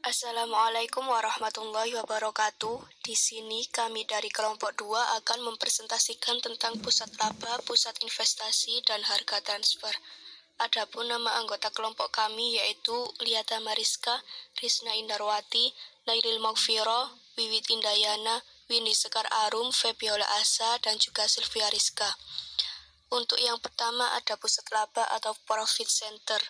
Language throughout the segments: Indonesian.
Assalamualaikum warahmatullahi wabarakatuh. Di sini kami dari kelompok 2 akan mempresentasikan tentang pusat laba, pusat investasi, dan harga transfer. Adapun nama anggota kelompok kami yaitu Liata Mariska, Risna Indarwati, Nailil Maghfiro, Wiwit Indayana, Winnie Sekar Arum, Febiola Asa, dan juga Sylvia Rizka. Untuk yang pertama ada pusat laba atau profit center.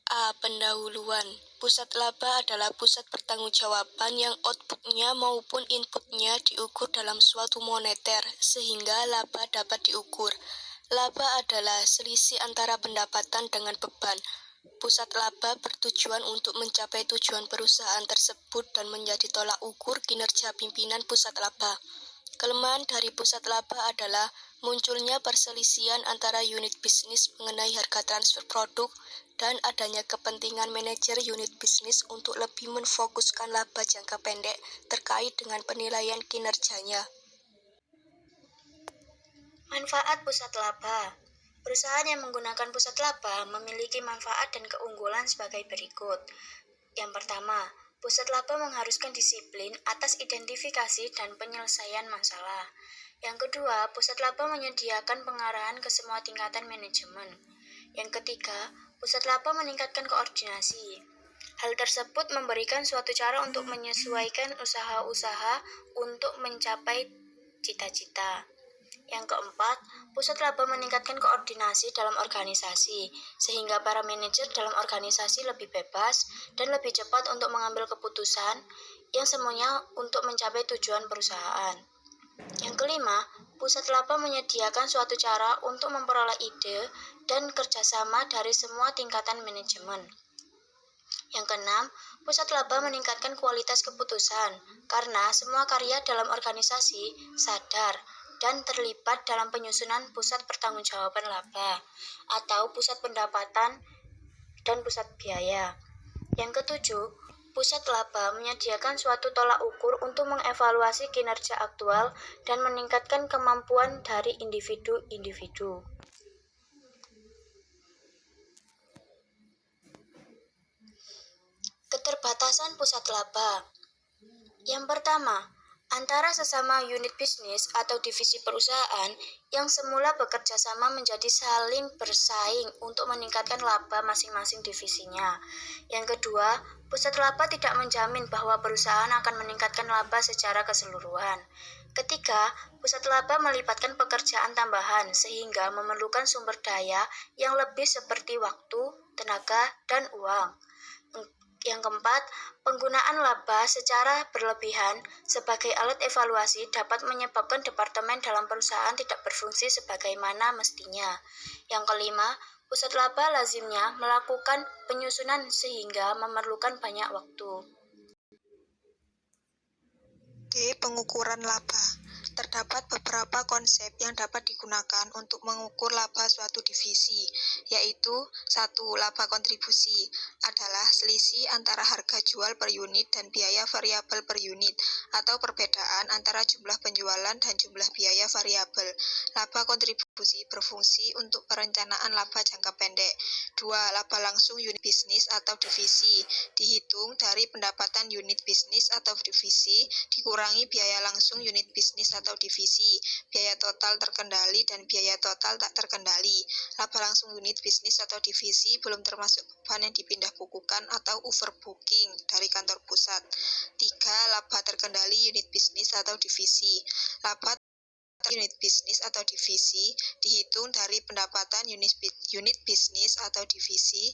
A. Pendahuluan. Pusat laba adalah pusat pertanggungjawaban yang outputnya maupun inputnya diukur dalam suatu moneter, sehingga laba dapat diukur. Laba adalah selisih antara pendapatan dengan beban. Pusat laba bertujuan untuk mencapai tujuan perusahaan tersebut dan menjadi tolak ukur kinerja pimpinan pusat laba. Kelemahan dari pusat laba adalah munculnya perselisihan antara unit bisnis mengenai harga transfer produk dan adanya kepentingan manajer unit bisnis untuk lebih menfokuskan laba jangka pendek terkait dengan penilaian kinerjanya. Manfaat pusat laba. Perusahaan yang menggunakan pusat laba memiliki manfaat dan keunggulan sebagai berikut. Yang pertama, pusat laba mengharuskan disiplin atas identifikasi dan penyelesaian masalah. Yang kedua, pusat laba menyediakan pengarahan ke semua tingkatan manajemen. Yang ketiga, pusat laba meningkatkan koordinasi. Hal tersebut memberikan suatu cara untuk menyesuaikan usaha-usaha untuk mencapai cita-cita. Yang keempat, pusat laba meningkatkan koordinasi dalam organisasi, sehingga para manajer dalam organisasi lebih bebas dan lebih cepat untuk mengambil keputusan yang semuanya untuk mencapai tujuan perusahaan. Yang kelima, pusat laba menyediakan suatu cara untuk memperoleh ide dan kerjasama dari semua tingkatan manajemen. Yang keenam, pusat laba meningkatkan kualitas keputusan, karena semua karya dalam organisasi sadar dan terlibat dalam penyusunan pusat pertanggungjawaban laba, atau pusat pendapatan dan pusat biaya. Yang ketujuh, pusat laba menyediakan suatu tolak ukur untuk mengevaluasi kinerja aktual dan meningkatkan kemampuan dari individu-individu. Keterbatasan pusat laba. Yang pertama, antara sesama unit bisnis atau divisi perusahaan yang semula bekerja sama menjadi saling bersaing untuk meningkatkan laba masing-masing divisinya. Yang kedua, pusat laba tidak menjamin bahwa perusahaan akan meningkatkan laba secara keseluruhan. Ketiga, pusat laba melibatkan pekerjaan tambahan sehingga memerlukan sumber daya yang lebih seperti waktu, tenaga, dan uang. Yang keempat, penggunaan laba secara berlebihan sebagai alat evaluasi dapat menyebabkan departemen dalam perusahaan tidak berfungsi sebagaimana mestinya. Yang kelima, pusat laba lazimnya melakukan penyusunan sehingga memerlukan banyak waktu. D. Pengukuran laba. Terdapat beberapa konsep yang dapat digunakan untuk mengukur laba suatu divisi, yaitu 1. Laba kontribusi adalah selisih antara harga jual per unit dan biaya variabel per unit, atau perbedaan antara jumlah penjualan dan jumlah biaya variabel. Laba kontribusi berfungsi untuk perencanaan laba jangka pendek. 2. Laba langsung unit bisnis atau divisi, dihitung dari pendapatan unit bisnis atau divisi dikurangi biaya langsung unit bisnis atau divisi, biaya total terkendali dan biaya total tak terkendali. Laba langsung unit bisnis atau divisi belum termasuk beban yang dipindah bukukan atau overbooking dari kantor pusat. 3. Laba terkendali unit bisnis atau divisi. Laba unit bisnis atau divisi dihitung dari pendapatan unit bisnis atau divisi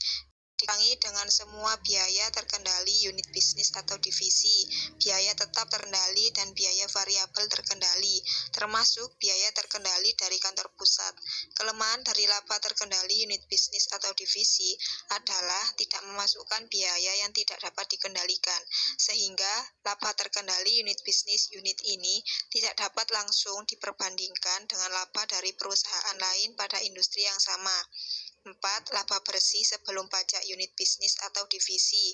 dikurangi dengan semua biaya terkendali unit bisnis atau divisi, biaya tetap terkendali dan biaya variabel terkendali, termasuk biaya terkendali dari kantor pusat. Kelemahan dari laba terkendali unit bisnis atau divisi adalah tidak memasukkan biaya yang tidak dapat dikendalikan, sehingga laba terkendali unit bisnis unit ini tidak dapat langsung diperbandingkan dengan laba dari perusahaan lain pada industri yang sama. 4. Laba bersih sebelum pajak unit bisnis atau divisi,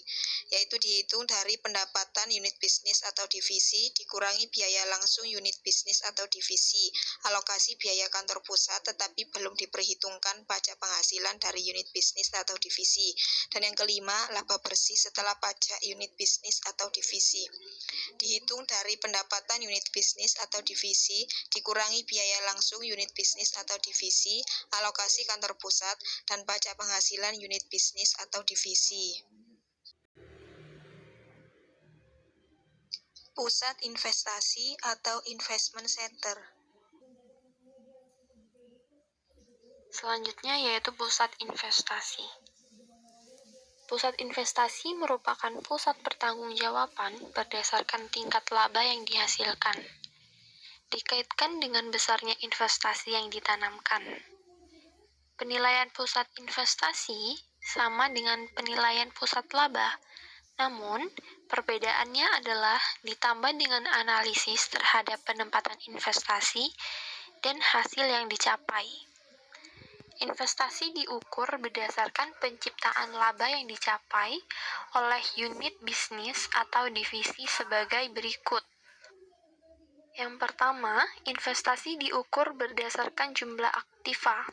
yaitu dihitung dari pendapatan unit bisnis atau divisi dikurangi biaya langsung unit bisnis atau divisi, alokasi biaya kantor pusat tetapi belum diperhitungkan pajak penghasilan dari unit bisnis atau divisi. Dan yang kelima, laba bersih setelah pajak unit bisnis atau divisi, dihitung dari pendapatan unit bisnis atau divisi dikurangi biaya langsung unit bisnis atau divisi, alokasi kantor pusat, dan pajak penghasilan unit bisnis atau divisi. Pusat investasi atau investment center. Selanjutnya yaitu pusat investasi. Pusat investasi merupakan pusat pertanggungjawaban berdasarkan tingkat laba yang dihasilkan, dikaitkan dengan besarnya investasi yang ditanamkan. Penilaian pusat investasi sama dengan penilaian pusat laba, namun perbedaannya adalah ditambah dengan analisis terhadap penempatan investasi dan hasil yang dicapai. Investasi diukur berdasarkan penciptaan laba yang dicapai oleh unit bisnis atau divisi sebagai berikut. Yang pertama, investasi diukur berdasarkan jumlah aktiva.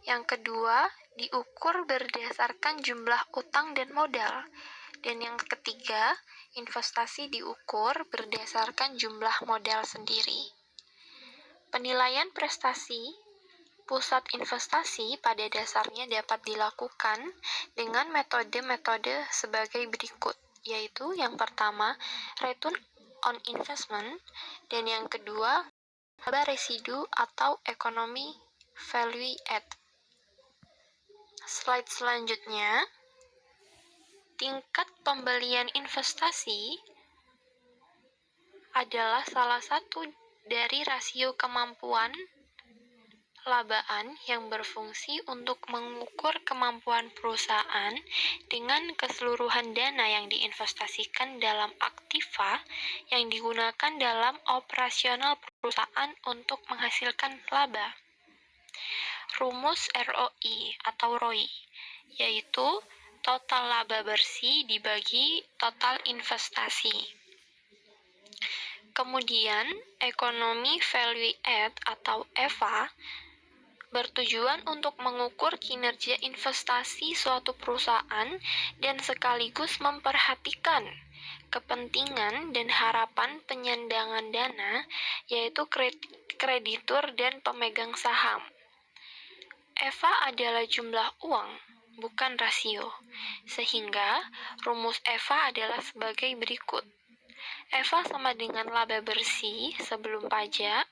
Yang kedua, diukur berdasarkan jumlah utang dan modal. Dan yang ketiga, investasi diukur berdasarkan jumlah modal sendiri. Penilaian prestasi pusat investasi pada dasarnya dapat dilakukan dengan metode-metode sebagai berikut, yaitu yang pertama, return on investment, dan yang kedua, laba residu atau ekonomi value add. Slide selanjutnya, tingkat pembelian investasi adalah salah satu dari rasio kemampuan labaan yang berfungsi untuk mengukur kemampuan perusahaan dengan keseluruhan dana yang diinvestasikan dalam aktiva yang digunakan dalam operasional perusahaan untuk menghasilkan laba. Rumus ROI atau ROI, yaitu total laba bersih dibagi total investasi. Kemudian, ekonomi value add atau EVA bertujuan untuk mengukur kinerja investasi suatu perusahaan dan sekaligus memperhatikan kepentingan dan harapan penyandangan dana, yaitu kreditur dan pemegang saham. EVA adalah jumlah uang, bukan rasio, sehingga rumus EVA adalah sebagai berikut. EVA sama dengan laba bersih sebelum pajak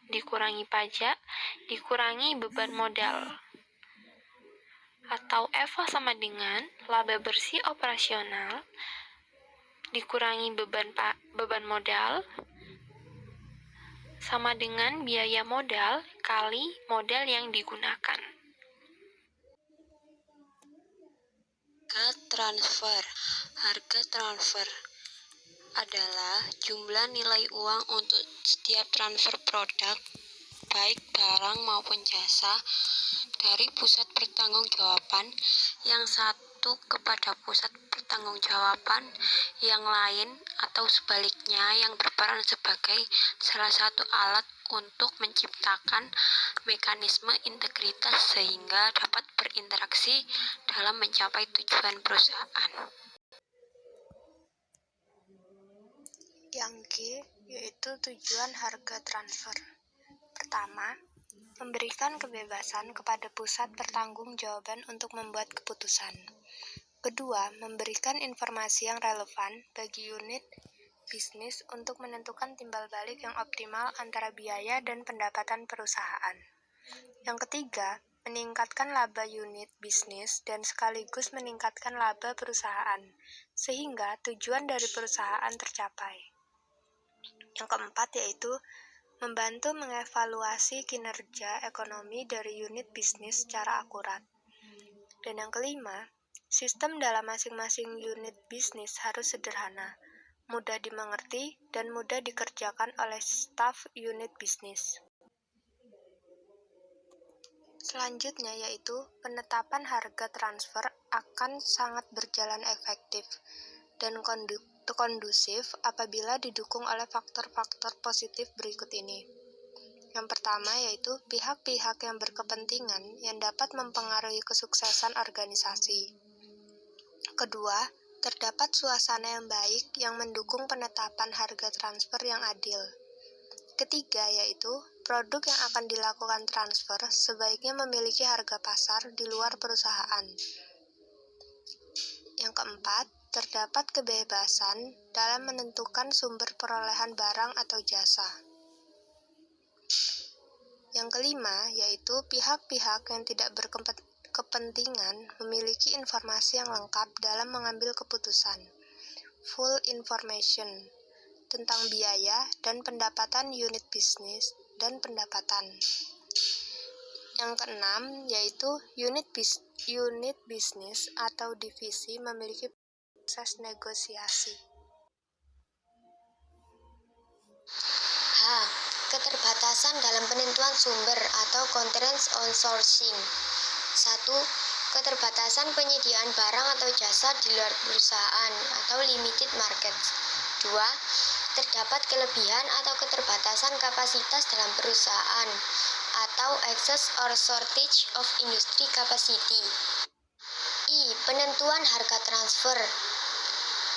dikurangi beban modal. Atau EVA sama dengan laba bersih operasional dikurangi beban modal sama dengan biaya modal kali modal yang digunakan. Harga transfer adalah jumlah nilai uang untuk setiap transfer produk, baik barang maupun jasa, dari pusat pertanggungjawaban yang satu kepada pusat pertanggungjawaban yang lain atau sebaliknya yang berperan sebagai salah satu alat untuk menciptakan mekanisme integritas sehingga dapat berinteraksi dalam mencapai tujuan perusahaan. Yang G, yaitu tujuan harga transfer. Pertama, memberikan kebebasan kepada pusat pertanggungjawaban untuk membuat keputusan. Kedua, memberikan informasi yang relevan bagi unit bisnis untuk menentukan timbal balik yang optimal antara biaya dan pendapatan perusahaan. Yang ketiga, meningkatkan laba unit bisnis dan sekaligus meningkatkan laba perusahaan, sehingga tujuan dari perusahaan tercapai. Yang keempat yaitu membantu mengevaluasi kinerja ekonomi dari unit bisnis secara akurat. Dan yang kelima, sistem dalam masing-masing unit bisnis harus sederhana, mudah dimengerti, dan mudah dikerjakan oleh staf unit bisnis. Selanjutnya yaitu penetapan harga transfer akan sangat berjalan efektif dan kondusif apabila didukung oleh faktor-faktor positif berikut ini. Yang pertama yaitu pihak-pihak yang berkepentingan yang dapat mempengaruhi kesuksesan organisasi. Kedua, terdapat suasana yang baik yang mendukung penetapan harga transfer yang adil. Ketiga yaitu produk yang akan dilakukan transfer sebaiknya memiliki harga pasar di luar perusahaan. Yang keempat, terdapat kebebasan dalam menentukan sumber perolehan barang atau jasa. Yang kelima yaitu pihak-pihak yang tidak berkepentingan memiliki informasi yang lengkap dalam mengambil keputusan. Full information tentang biaya dan pendapatan unit bisnis dan pendapatan. Yang keenam yaitu unit bisnis atau divisi memiliki proses negosiasi. H. Keterbatasan dalam penentuan sumber atau constraints on sourcing. 1. Keterbatasan penyediaan barang atau jasa di luar perusahaan atau limited markets. 2. Terdapat kelebihan atau keterbatasan kapasitas dalam perusahaan atau excess or shortage of industry capacity. I. Penentuan harga transfer.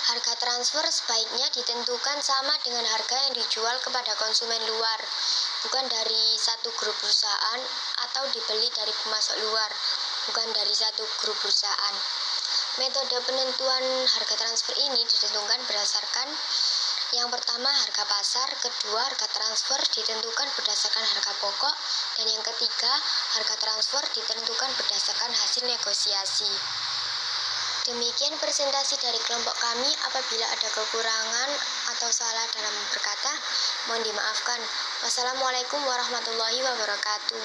Harga transfer sebaiknya ditentukan sama dengan harga yang dijual kepada konsumen luar, bukan dari satu grup perusahaan, atau dibeli dari pemasok luar, bukan dari satu grup perusahaan. Metode penentuan harga transfer ini ditentukan berdasarkan yang pertama harga pasar, kedua harga transfer ditentukan berdasarkan harga pokok, dan yang ketiga harga transfer ditentukan berdasarkan hasil negosiasi. Demikian presentasi dari kelompok kami. Apabila ada kekurangan atau salah dalam berkata, mohon dimaafkan. Wassalamualaikum warahmatullahi wabarakatuh.